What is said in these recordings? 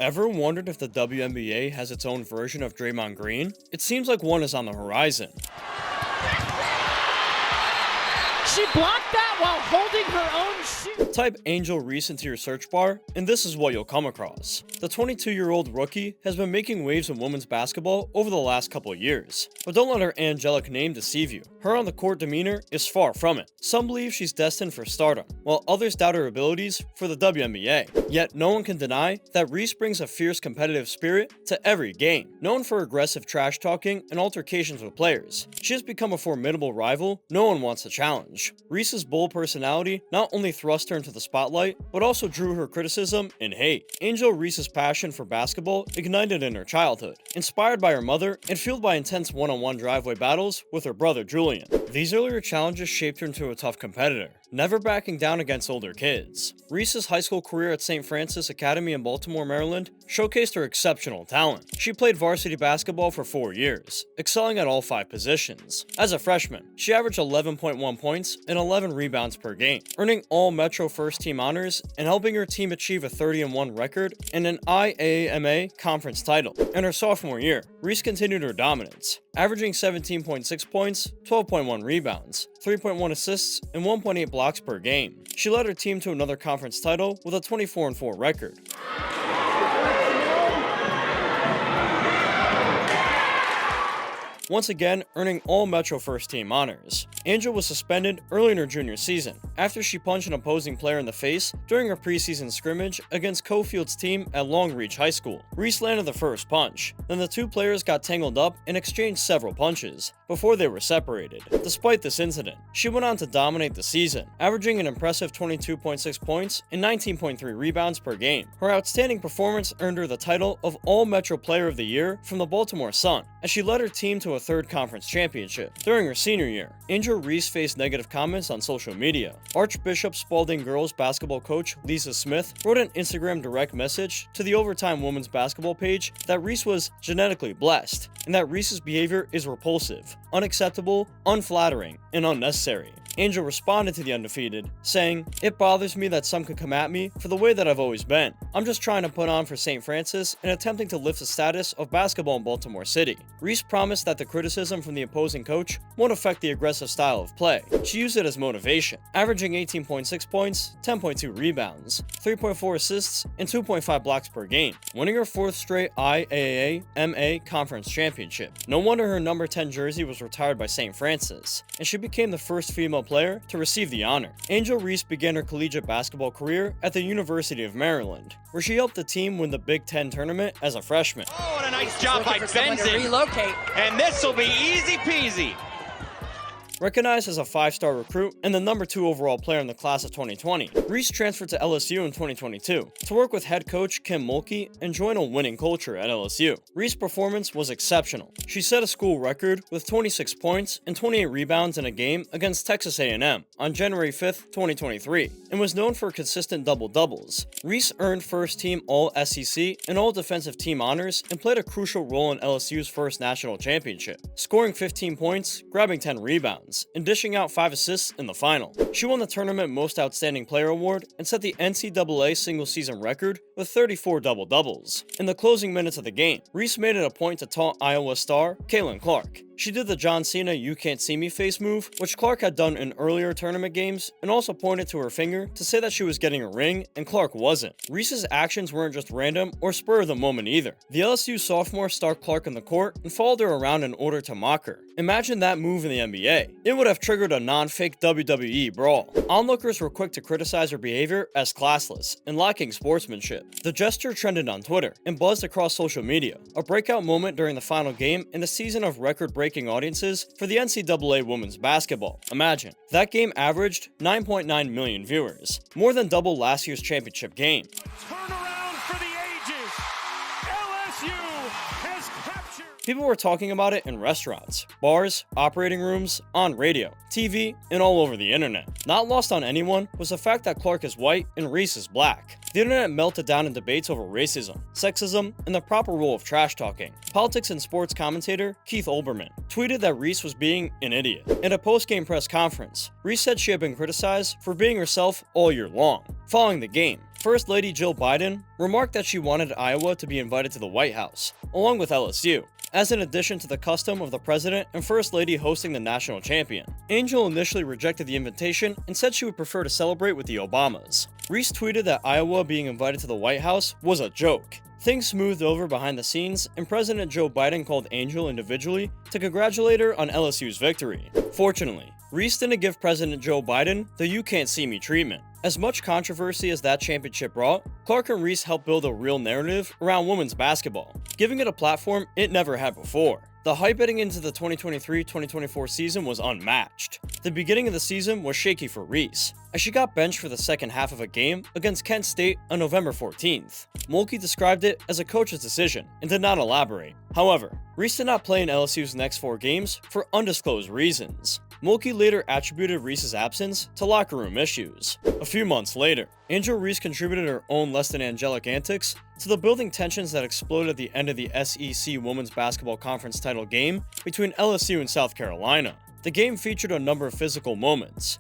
Ever wondered if the WNBA has its own version of Draymond Green? It seems like one is on the horizon. She blocked that while holding her own shoe. Type Angel Reese into your search bar, and this is what you'll come across. The 22-year-old rookie has been making waves in women's basketball over the last couple of years. But don't let her angelic name deceive you. Her on-the-court demeanor is far from it. Some believe she's destined for stardom, while others doubt her abilities for the WNBA. Yet no one can deny that Reese brings a fierce competitive spirit to every game. Known for aggressive trash talking and altercations with players, she has become a formidable rival no one wants to challenge. Reese's bold personality not only thrust her into the spotlight, but also drew her criticism and hate. Angel Reese's passion for basketball ignited in her childhood, inspired by her mother and fueled by intense one-on-one driveway battles with her brother Julian. These earlier challenges shaped her into a tough competitor, never backing down against older kids. Reese's high school career at St. Francis Academy in Baltimore, Maryland, showcased her exceptional talent. She played varsity basketball for 4 years, excelling at all 5 positions. As a freshman, she averaged 11.1 points and 11 rebounds per game, earning all Metro First Team honors and helping her team achieve a 30-1 record and an IAAMA conference title. In her sophomore year, Reese continued her dominance, averaging 17.6 points, 12.1 rebounds, 3.1 assists, and 1.8 blocks per game. She led her team to another conference title with a 24-4 record. Once again earning all Metro First Team honors. Angel was suspended early in her junior season after she punched an opposing player in the face during her preseason scrimmage against Cofield's team at Long Reach High School. Reese landed the first punch, then the two players got tangled up and exchanged several punches before they were separated. Despite this incident, she went on to dominate the season, averaging an impressive 22.6 points and 19.3 rebounds per game. Her outstanding performance earned her the title of All-Metro Player of the Year from the Baltimore Sun, as she led her team to a third conference championship. During her senior year, Angel Reese faced negative comments on social media. Archbishop Spalding girls basketball coach Lisa Smith wrote an Instagram direct message to the Overtime women's basketball page that Reese was genetically blessed, and that Reese's behavior is repulsive, unacceptable, unflattering, and unnecessary. Angel responded to the undefeated, saying, "It bothers me that some could come at me for the way that I've always been. I'm just trying to put on for St. Francis and attempting to lift the status of basketball in Baltimore City." Reese promised that the criticism from the opposing coach won't affect the aggressive style of play. She used it as motivation, averaging 18.6 points, 10.2 rebounds, 3.4 assists, and 2.5 blocks per game, winning her 4th straight IAAMA conference championship. No wonder her number 10 jersey was retired by St. Francis, and she became the first female player to receive the honor. Angel Reese began her collegiate basketball career at the University of Maryland, where she helped the team win the Big Ten tournament as a freshman. Oh, and a nice job by Benson. Relocate. And this will be easy peasy. Recognized as a 5-star recruit and the number 2 overall player in the class of 2020, Reese transferred to LSU in 2022 to work with head coach Kim Mulkey and join a winning culture at LSU. Reese's performance was exceptional. She set a school record with 26 points and 28 rebounds in a game against Texas A&M on January 5th, 2023, and was known for consistent double-doubles. Reese earned first-team All-SEC and All-Defensive Team honors and played a crucial role in LSU's first national championship, scoring 15 points, grabbing 10 rebounds, and dishing out 5 assists in the final. She won the tournament Most Outstanding Player award and set the NCAA single-season record with 34 double-doubles. In the closing minutes of the game, Reese made it a point to taunt Iowa star Caitlin Clark. She did the John Cena "you can't see me" face move, which Clark had done in earlier tournament games, and also pointed to her finger to say that she was getting a ring and Clark wasn't. Reese's actions weren't just random or spur of the moment either. The LSU sophomore stalked Clark in the court and followed her around in order to mock her. Imagine that move in the NBA. It would have triggered a non-fake WWE brawl. Onlookers were quick to criticize her behavior as classless and lacking sportsmanship. The gesture trended on Twitter and buzzed across social media, a breakout moment during the final game in a season of record-breaking audiences for the NCAA women's basketball. Imagine, that game averaged 9.9 million viewers, more than double last year's championship game. Turnaround for the ages. LSU has captured. People were talking about it in restaurants, bars, operating rooms, on radio, TV, and all over the internet. Not lost on anyone was the fact that Clark is white and Reese is black. The internet melted down in debates over racism, sexism, and the proper role of trash talking. Politics and sports commentator Keith Olbermann tweeted that Reese was being an idiot. In a post-game press conference, Reese said she had been criticized for being herself all year long. Following the game, First Lady Jill Biden remarked that she wanted Iowa to be invited to the White House, along with LSU, as an addition to the custom of the President and First Lady hosting the national champion. Angel initially rejected the invitation and said she would prefer to celebrate with the Obamas. Reese tweeted that Iowa being invited to the White House was a joke. Things smoothed over behind the scenes, and President Joe Biden called Angel individually to congratulate her on LSU's victory. Fortunately, Reese didn't give President Joe Biden the "you can't see me" treatment. As much controversy as that championship brought, Clark and Reese helped build a real narrative around women's basketball, giving it a platform it never had before. The hype heading into the 2023-2024 season was unmatched. The beginning of the season was shaky for Reese, as she got benched for the second half of a game against Kent State on November 14th. Mulkey described it as a coach's decision and did not elaborate. However, Reese did not play in LSU's next 4 games for undisclosed reasons. Mulkey later attributed Reese's absence to locker room issues. A few months later, Angel Reese contributed her own less than angelic antics to the building tensions that exploded at the end of the SEC Women's Basketball Conference title game between LSU and South Carolina. The game featured a number of physical moments.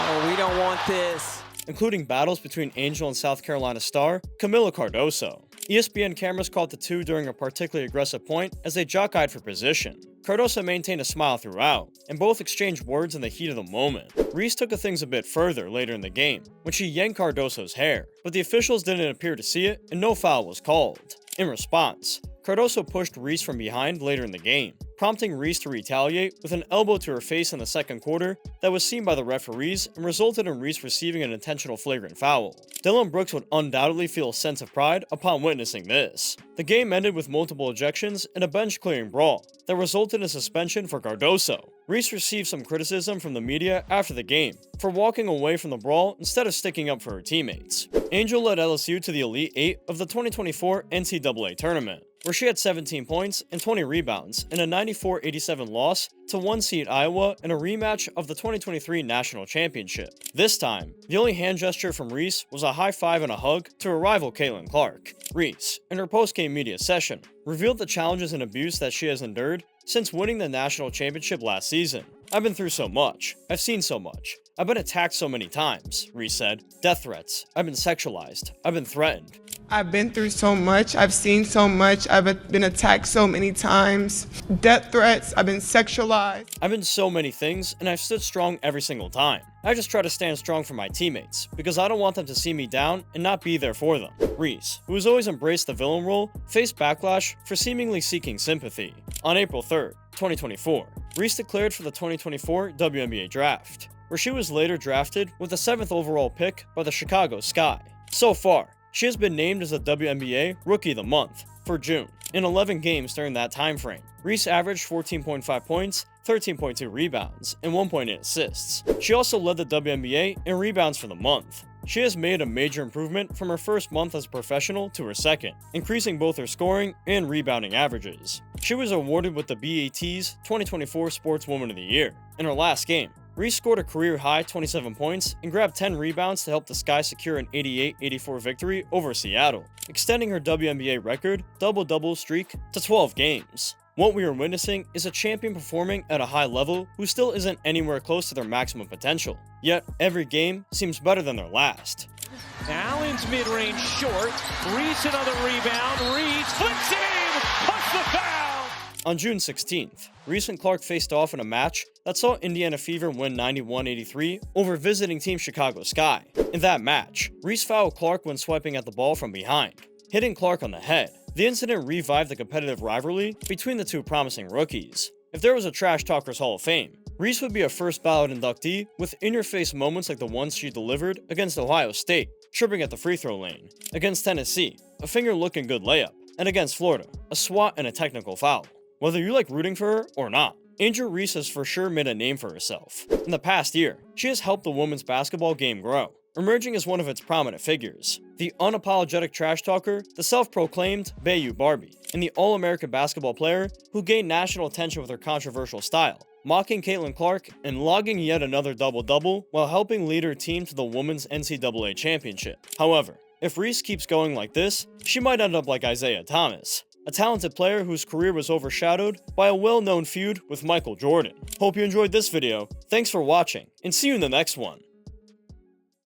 Oh, we don't want this. Including battles between Angel and South Carolina star Camila Cardoso. ESPN cameras caught the two during a particularly aggressive point as they jockeyed for position. Cardoso maintained a smile throughout, and both exchanged words in the heat of the moment. Reese took things a bit further later in the game, when she yanked Cardoso's hair, but the officials didn't appear to see it, and no foul was called. In response, Cardoso pushed Reese from behind later in the game, prompting Reese to retaliate with an elbow to her face in the second quarter that was seen by the referees and resulted in Reese receiving an intentional flagrant foul. Dillon Brooks would undoubtedly feel a sense of pride upon witnessing this. The game ended with multiple ejections and a bench-clearing brawl that resulted in suspension for Cardoso. Reese received some criticism from the media after the game for walking away from the brawl instead of sticking up for her teammates. Angel led LSU to the Elite 8 of the 2024 NCAA tournament, where she had 17 points and 20 rebounds in a 94-87 loss to 1-seed Iowa in a rematch of the 2023 National Championship. This time, the only hand gesture from Reese was a high five and a hug to her rival Caitlin Clark. Reese, in her post-game media session, revealed the challenges and abuse that she has endured since winning the national championship last season. "I've been through so much. I've seen so much. I've been attacked so many times," Reese said. "Death threats. I've been sexualized. I've been threatened. I've been through so much. I've seen so much. I've been attacked so many times. Death threats. I've been sexualized. I've been so many things, and I've stood strong every single time. I just try to stand strong for my teammates, because I don't want them to see me down and not be there for them." Reese, who has always embraced the villain role, faced backlash for seemingly seeking sympathy. On April 3rd, 2024, Reese declared for the 2024 WNBA draft, where she was later drafted with the 7th overall pick by the Chicago Sky. So far, she has been named as the WNBA Rookie of the Month for June in 11 games during that time frame. Reese averaged 14.5 points, 13.2 rebounds, and 1.8 assists. She also led the WNBA in rebounds for the month. She has made a major improvement from her first month as a professional to her second, increasing both her scoring and rebounding averages. She was awarded with the BAT's 2024 Sportswoman of the Year. In her last game, Reese scored a career-high 27 points and grabbed 10 rebounds to help the Sky secure an 88-84 victory over Seattle, extending her WNBA record double-double streak to 12 games. What we are witnessing is a champion performing at a high level who still isn't anywhere close to their maximum potential. Yet, every game seems better than their last. Allen's mid-range short. Reese another rebound. Reese flips it in. Plus the foul. On June 16th, Reese and Clark faced off in a match that saw Indiana Fever win 91-83 over visiting team Chicago Sky. In that match, Reese fouled Clark when swiping at the ball from behind, hitting Clark on the head. The incident revived the competitive rivalry between the two promising rookies. If there was a Trash Talkers Hall of Fame, Reese would be a first ballot inductee with in-your-face moments like the ones she delivered against Ohio State, tripping at the free throw lane, against Tennessee, a finger-looking good layup, and against Florida, a swat and a technical foul. Whether you like rooting for her or not, Angel Reese has for sure made a name for herself. In the past year, she has helped the women's basketball game grow. emerging as one of its prominent figures. The unapologetic trash talker, the self-proclaimed Bayou Barbie, and the All-American basketball player who gained national attention with her controversial style, mocking Caitlin Clark and logging yet another double-double while helping lead her team to the Women's NCAA Championship. However, if Reese keeps going like this, she might end up like Isaiah Thomas, a talented player whose career was overshadowed by a well-known feud with Michael Jordan. Hope you enjoyed this video, thanks for watching, and see you in the next one.